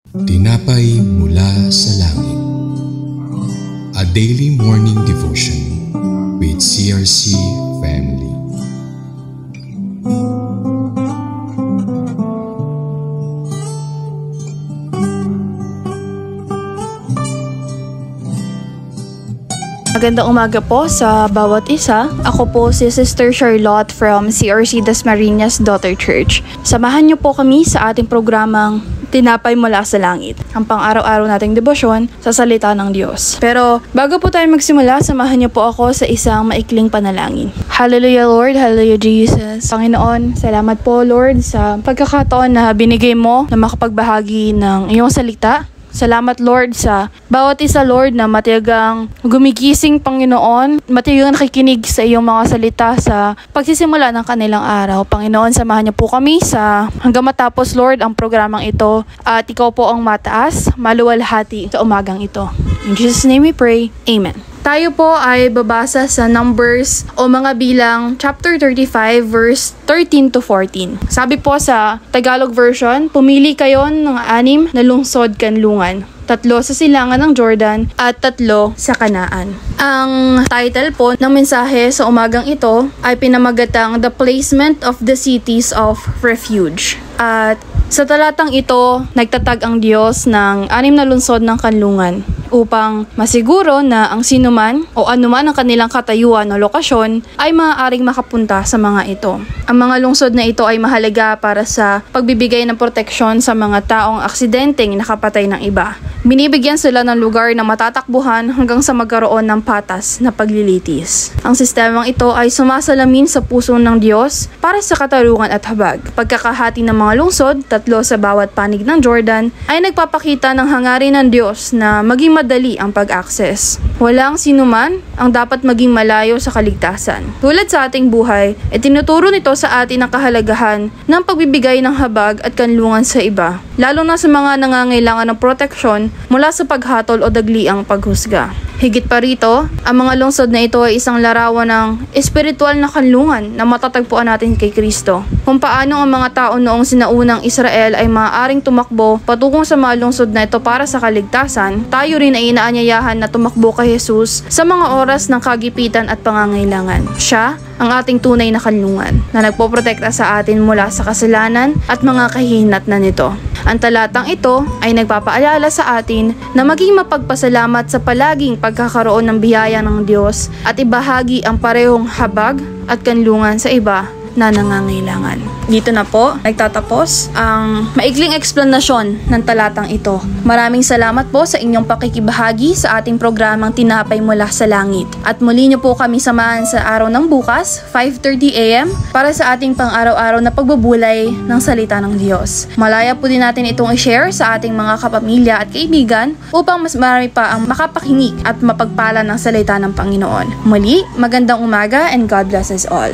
Tinapay mula sa langit. A daily morning devotion with CRC family. Magandang umaga po sa bawat isa. Ako po si Sister Charlotte from CRC Dasmariñas Daughter Church. Samahan niyo po kami sa ating programang Tinapay mula sa langit, ang pang-araw-araw nating debosyon sa salita ng Diyos. Pero bago po tayo magsimula, samahan niyo po ako sa isang maikling panalangin. Hallelujah Lord, Hallelujah Jesus. Panginoon, salamat po Lord sa pagkakataon na binigay mo na makapagbahagi ng iyong salita. Salamat Lord sa bawat isa Lord na matiyagang gumigising Panginoon, matiyagang nakikinig sa iyong mga salita sa pagsisimula ng kanilang araw. Panginoon, samahan niyo po kami sa hanggang matapos Lord ang programang ito at ikaw po ang mataas, maluwalhati sa umagang ito. In Jesus' name we pray, Amen. Tayo po ay babasa sa Numbers o mga bilang chapter 35 verse 13 to 14. Sabi po sa Tagalog version, pumili kayo ng 6 na lungsod kanlungan. 3 sa silangan ng Jordan at 3 sa Kanaan. Ang title po ng mensahe sa umagang ito ay pinamagatang The Placement of the Cities of Refuge. At sa talatang ito, nagtatag ang Diyos ng 6 na lungsod ng kanlungan upang masiguro na ang sinuman o anuman ang kanilang katayuan o lokasyon ay maaaring makapunta sa mga ito. Ang mga lungsod na ito ay mahalaga para sa pagbibigay ng proteksyon sa mga taong aksidenteng nakapatay ng iba. Binibigyan sila ng lugar na matatakbuhan hanggang sa magkaroon ng patas na paglilitis. Ang sistemang ito ay sumasalamin sa puso ng Diyos para sa katarungan at habag. Pagkakahati ng mga lungsod, 3 sa bawat panig ng Jordan, ay nagpapakita ng hangarin ng Diyos na maging madali ang pag-access. Walang sinuman ang dapat maging malayo sa kaligtasan. Tulad sa ating buhay, tinuturo nito sa atin ang kahalagahan ng pagbibigay ng habag at kanlungan sa iba, lalo na sa mga nangangailangan ng proteksyon mula sa paghatol o dagliang paghusga. Higit pa rito, ang mga lungsod na ito ay isang larawan ng espiritual na kanlungan na matatagpuan natin kay Kristo. Kung paano ang mga tao noong sinaunang Israel ay maaaring tumakbo patungong sa mga lungsod na ito para sa kaligtasan, tayo rin ay inaanyayahan na tumakbo kay Jesus sa mga oras ng kagipitan at pangangailangan. Siya ang ating tunay na kanlungan na nagpoprotekta sa atin mula sa kasalanan at mga kahihinatnan nito. Ang talatang ito ay nagpapaalala sa atin na maging mapagpasalamat sa palaging pagkakaroon ng biyaya ng Diyos at ibahagi ang parehong habag at kanlungan sa iba na nangangailangan. Dito na po nagtatapos ang maikling eksplanasyon ng talatang ito. Maraming salamat po sa inyong pakikibahagi sa ating programang Tinapay mula sa langit. At muli niyo po kami samahan sa araw ng bukas, 5:30 AM, para sa ating pang-araw-araw na pagbubulay ng salita ng Diyos. Malaya po din natin itong i-share sa ating mga kapamilya at kaibigan upang mas marami pa ang makapakinig at mapagpala ng salita ng Panginoon. Muli, magandang umaga and God bless us all.